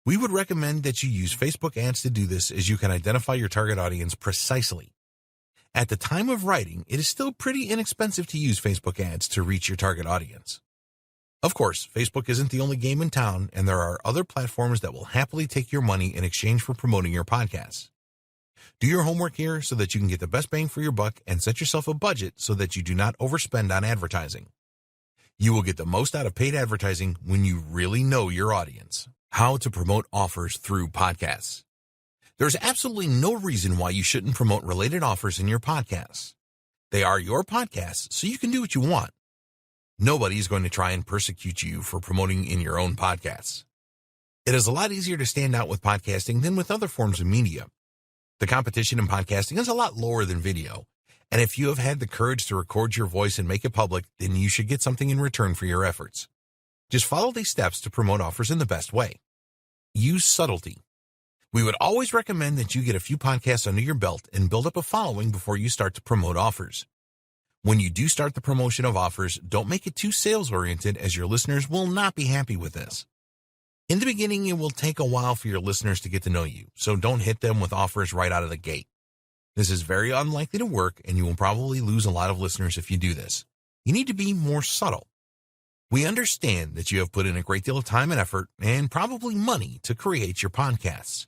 We would recommend that you use Facebook ads to do this, as you can identify your target audience precisely. At the time of writing, it is still pretty inexpensive to use Facebook ads to reach your target audience. Of course, Facebook isn't the only game in town, and there are other platforms that will happily take your money in exchange for promoting your podcasts. Do your homework here so that you can get the best bang for your buck, and set yourself a budget so that you do not overspend on advertising. You will get the most out of paid advertising when you really know your audience. How to promote offers through podcasts. There's absolutely no reason why you shouldn't promote related offers in your podcasts. They are your podcasts, so you can do what you want. Nobody is going to try and persecute you for promoting in your own podcasts. It is a lot easier to stand out with podcasting than with other forms of media. The competition in podcasting is a lot lower than video, and if you have had the courage to record your voice and make it public, then you should get something in return for your efforts. Just follow these steps to promote offers in the best way. Use subtlety. We would always recommend that you get a few podcasts under your belt and build up a following before you start to promote offers. When you do start the promotion of offers, don't make it too sales-oriented, as your listeners will not be happy with this. In the beginning, it will take a while for your listeners to get to know you, so don't hit them with offers right out of the gate. This is very unlikely to work, and you will probably lose a lot of listeners if you do this. You need to be more subtle. We understand that you have put in a great deal of time and effort, and probably money, to create your podcasts.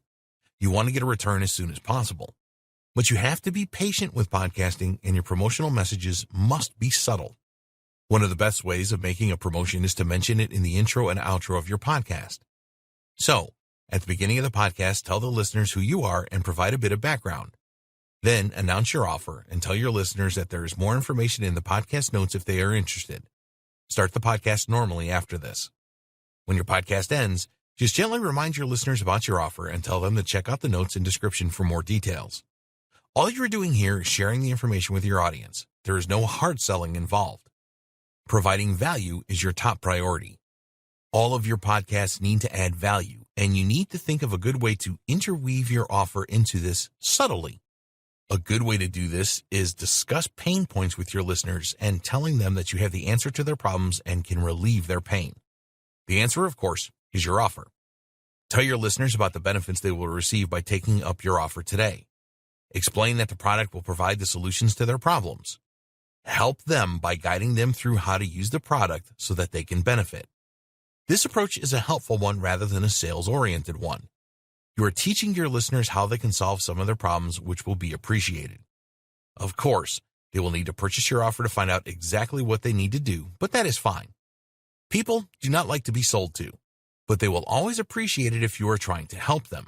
You want to get a return as soon as possible. But you have to be patient with podcasting, and your promotional messages must be subtle. One of the best ways of making a promotion is to mention it in the intro and outro of your podcast. So, at the beginning of the podcast, tell the listeners who you are and provide a bit of background. Then, announce your offer and tell your listeners that there is more information in the podcast notes if they are interested. Start the podcast normally after this. When your podcast ends, just gently remind your listeners about your offer and tell them to check out the notes and description for more details. All you're doing here is sharing the information with your audience. There is no hard selling involved. Providing value is your top priority. All of your podcasts need to add value, and you need to think of a good way to interweave your offer into this subtly. A good way to do this is discuss pain points with your listeners and telling them that you have the answer to their problems and can relieve their pain. The answer, of course, is your offer. Tell your listeners about the benefits they will receive by taking up your offer today. Explain that the product will provide the solutions to their problems. Help them by guiding them through how to use the product so that they can benefit. This approach is a helpful one rather than a sales-oriented one. You are teaching your listeners how they can solve some of their problems, which will be appreciated. Of course, they will need to purchase your offer to find out exactly what they need to do, but that is fine. People do not like to be sold to, but they will always appreciate it if you are trying to help them.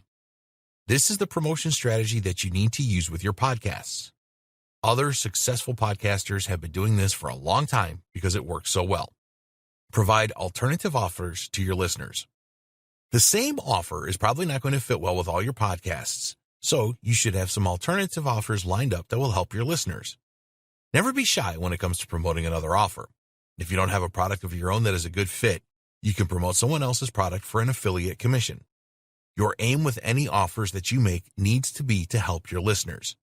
This is the promotion strategy that you need to use with your podcasts. Other successful podcasters have been doing this for a long time because it works so well. Provide alternative offers to your listeners. The same offer is probably not going to fit well with all your podcasts, so you should have some alternative offers lined up that will help your listeners. Never be shy when it comes to promoting another offer. If you don't have a product of your own that is a good fit, you can promote someone else's product for an affiliate commission. Your aim with any offers that you make needs to be to help your listeners.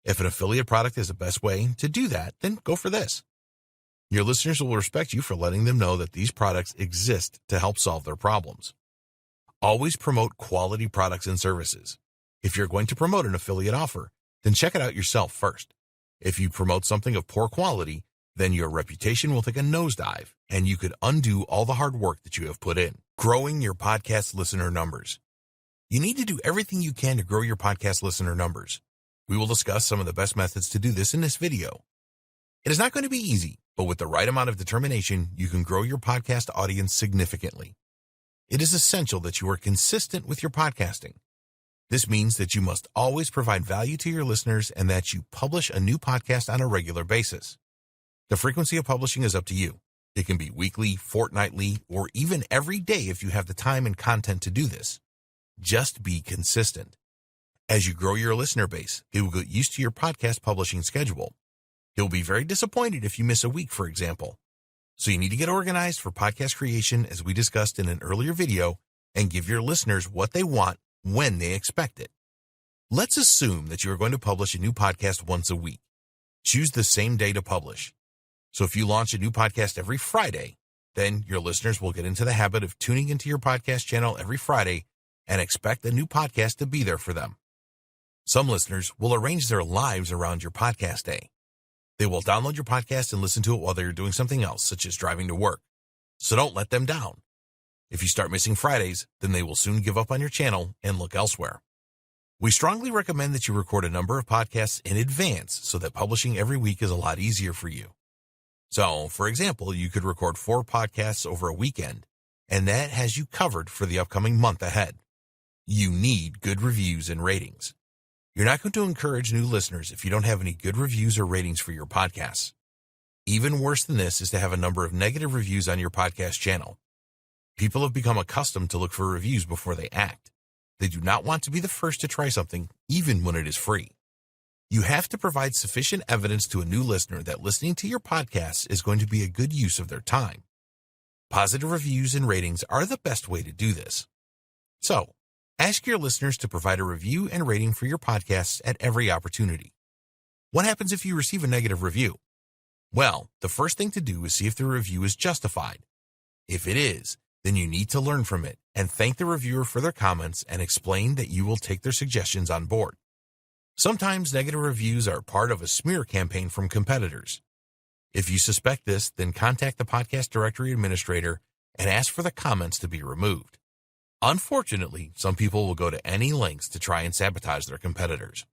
If an affiliate product is the best way to do that, then go for this. Your listeners will respect you for letting them know that these products exist to help solve their problems. Always promote quality products and services. If you're going to promote an affiliate offer, then check it out yourself first. If you promote something of poor quality, then your reputation will take a nosedive, and you could undo all the hard work that you have put in. Growing your podcast listener numbers. You need to do everything you can to grow your podcast listener numbers. We will discuss some of the best methods to do this in this video. It is not going to be easy, but with the right amount of determination, you can grow your podcast audience significantly. It is essential that you are consistent with your podcasting. This means that you must always provide value to your listeners and that you publish a new podcast on a regular basis. The frequency of publishing is up to you. It can be weekly, fortnightly, or even every day if you have the time and content to do this. Just be consistent. As you grow your listener base, they will get used to your podcast publishing schedule. You'll be very disappointed if you miss a week, for example. So you need to get organized for podcast creation, as we discussed in an earlier video, and give your listeners what they want when they expect it. Let's assume that you are going to publish a new podcast once a week. Choose the same day to publish. So if you launch a new podcast every Friday, then your listeners will get into the habit of tuning into your podcast channel every Friday and expect a new podcast to be there for them. Some listeners will arrange their lives around your podcast day. They will download your podcast and listen to it while they're doing something else, such as driving to work. So don't let them down. If you start missing Fridays, then they will soon give up on your channel and look elsewhere. We strongly recommend that you record a number of podcasts in advance so that publishing every week is a lot easier for you. So, for example, you could record 4 podcasts over a weekend, and that has you covered for the upcoming month ahead. You need good reviews and ratings. You're not going to encourage new listeners if you don't have any good reviews or ratings for your podcasts. Even worse than this is to have a number of negative reviews on your podcast channel. People have become accustomed to look for reviews before they act. They do not want to be the first to try something, even when it is free. You have to provide sufficient evidence to a new listener that listening to your podcast is going to be a good use of their time. Positive reviews and ratings are the best way to do this. So, ask your listeners to provide a review and rating for your podcasts at every opportunity. What happens if you receive a negative review? Well, the first thing to do is see if the review is justified. If it is, then you need to learn from it and thank the reviewer for their comments and explain that you will take their suggestions on board. Sometimes negative reviews are part of a smear campaign from competitors. If you suspect this, then contact the podcast directory administrator and ask for the comments to be removed. Unfortunately, some people will go to any lengths to try and sabotage their competitors.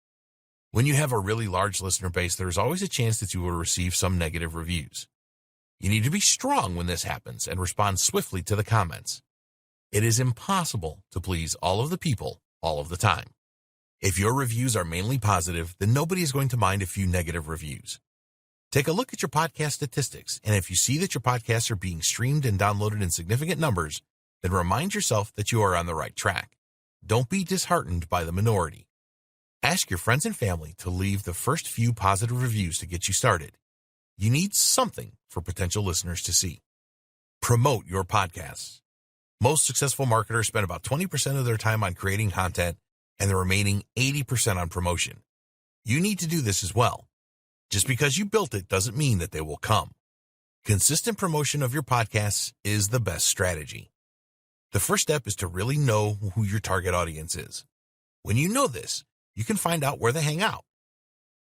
When you have a really large listener base, there is always a chance that you will receive some negative reviews. You need to be strong when this happens and respond swiftly to the comments. It is impossible to please all of the people all of the time. If your reviews are mainly positive, then nobody is going to mind a few negative reviews. Take a look at your podcast statistics, and if you see that your podcasts are being streamed and downloaded in significant numbers, then remind yourself that you are on the right track. Don't be disheartened by the minority. Ask your friends and family to leave the first few positive reviews to get you started. You need something for potential listeners to see. Promote your podcasts. Most successful marketers spend about 20% of their time on creating content and the remaining 80% on promotion. You need to do this as well. Just because you built it doesn't mean that they will come. Consistent promotion of your podcasts is the best strategy. The first step is to really know who your target audience is. When you know this, you can find out where they hang out.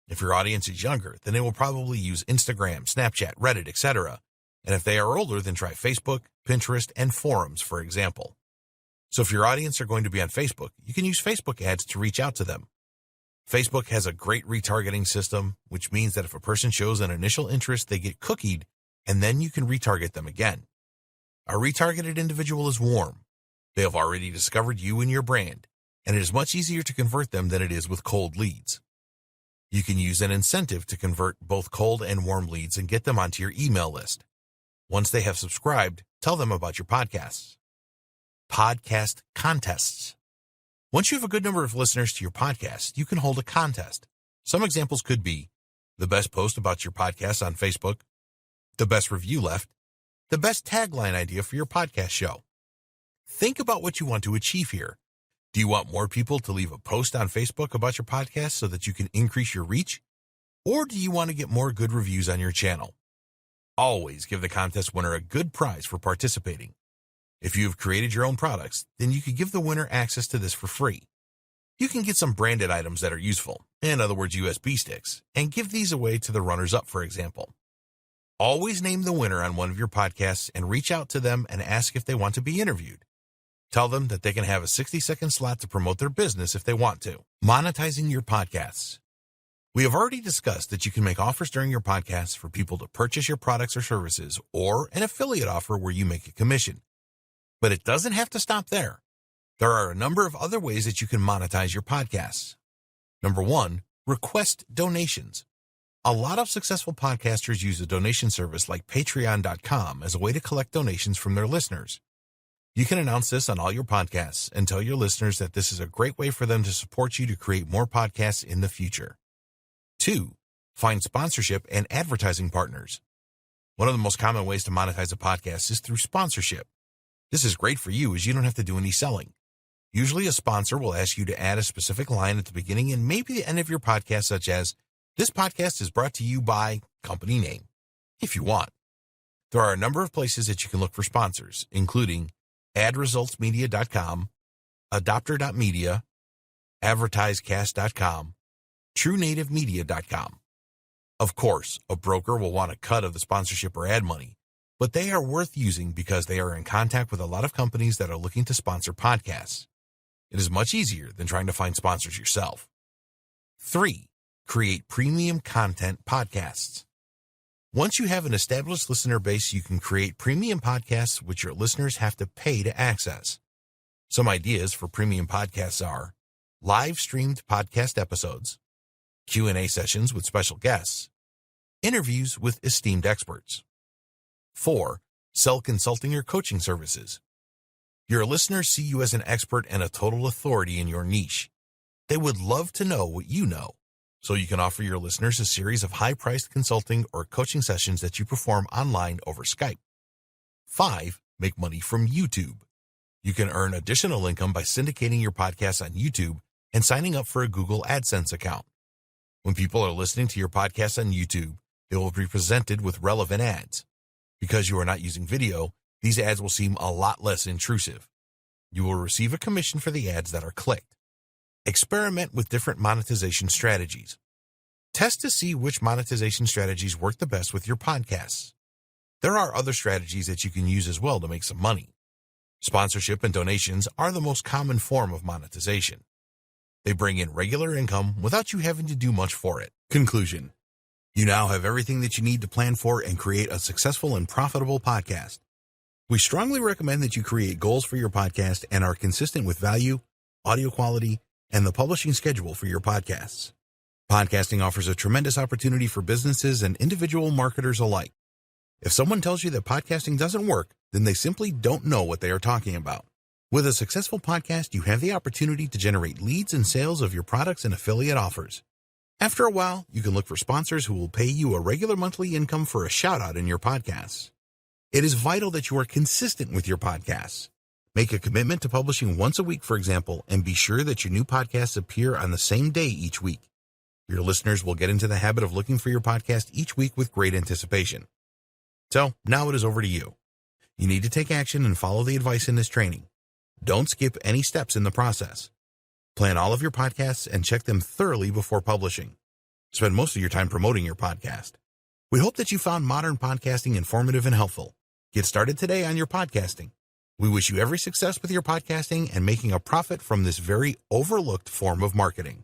If your audience is younger, then they will probably use Instagram, Snapchat, Reddit, etc. And if they are older, then try Facebook, Pinterest, and forums, for example. So if your audience are going to be on Facebook, you can use Facebook ads to reach out to them. Facebook has a great retargeting system, which means that if a person shows an initial interest, they get cookied, and then you can retarget them again. A retargeted individual is warm. They have already discovered you and your brand, and it is much easier to convert them than it is with cold leads. You can use an incentive to convert both cold and warm leads and get them onto your email list. Once they have subscribed, tell them about your podcasts. Podcast contests. Once you have a good number of listeners to your podcast, you can hold a contest. Some examples could be the best post about your podcast on Facebook, the best review left, the best tagline idea for your podcast show. Think about what you want to achieve here. Do you want more people to leave a post on Facebook about your podcast so that you can increase your reach? Or do you want to get more good reviews on your channel? Always give the contest winner a good prize for participating. If you have created your own products, then you could give the winner access to this for free. You can get some branded items that are useful, in other words USB sticks, and give these away to the runners-up, for example. Always name the winner on one of your podcasts and reach out to them and ask if they want to be interviewed. Tell them that they can have a 60-second slot to promote their business if they want to. Monetizing your podcasts. We have already discussed that you can make offers during your podcasts for people to purchase your products or services, or an affiliate offer where you make a commission. But it doesn't have to stop there. There are a number of other ways that you can monetize your podcasts. Number 1, request donations. A lot of successful podcasters use a donation service like Patreon.com as a way to collect donations from their listeners. You can announce this on all your podcasts and tell your listeners that this is a great way for them to support you to create more podcasts in the future. 2. Find sponsorship and advertising partners. One of the most common ways to monetize a podcast is through sponsorship. This is great for you as you don't have to do any selling. Usually a sponsor will ask you to add a specific line at the beginning and maybe the end of your podcast, such as, "This podcast is brought to you by company name," if you want. There are a number of places that you can look for sponsors, including adresultsmedia.com, adopter.media, advertisecast.com, truenativemedia.com. Of course, a broker will want a cut of the sponsorship or ad money, but they are worth using because they are in contact with a lot of companies that are looking to sponsor podcasts. It is much easier than trying to find sponsors yourself. 3. Create premium content podcasts. Once you have an established listener base, you can create premium podcasts which your listeners have to pay to access. Some ideas for premium podcasts are live-streamed podcast episodes, Q&A sessions with special guests, interviews with esteemed experts. 4. Sell consulting or coaching services. Your listeners see you as an expert and a total authority in your niche. They would love to know what you know, so you can offer your listeners a series of high-priced consulting or coaching sessions that you perform online over Skype. 5. Make money from YouTube. You can earn additional income by syndicating your podcast on YouTube and signing up for a Google AdSense account. When people are listening to your podcast on YouTube, they will be presented with relevant ads. Because you are not using video, these ads will seem a lot less intrusive. You will receive a commission for the ads that are clicked. Experiment with different monetization strategies. Test to see which monetization strategies work the best with your podcasts. There are other strategies that you can use as well to make some money. Sponsorship and donations are the most common form of monetization. They bring in regular income without you having to do much for it. Conclusion. You now have everything that you need to plan for and create a successful and profitable podcast. We strongly recommend that you create goals for your podcast and are consistent with value, audio quality, and the publishing schedule for your podcasts. Podcasting offers a tremendous opportunity for businesses and individual marketers alike. If someone tells you that podcasting doesn't work, then they simply don't know what they are talking about. With a successful podcast, you have the opportunity to generate leads and sales of your products and affiliate offers. After a while, you can look for sponsors who will pay you a regular monthly income for a shout-out in your podcasts. It is vital that you are consistent with your podcasts. Make a commitment to publishing once a week, for example, and be sure that your new podcasts appear on the same day each week. Your listeners will get into the habit of looking for your podcast each week with great anticipation. So, now it is over to you. You need to take action and follow the advice in this training. Don't skip any steps in the process. Plan all of your podcasts and check them thoroughly before publishing. Spend most of your time promoting your podcast. We hope that you found modern podcasting informative and helpful. Get started today on your podcasting. We wish you every success with your podcasting and making a profit from this very overlooked form of marketing.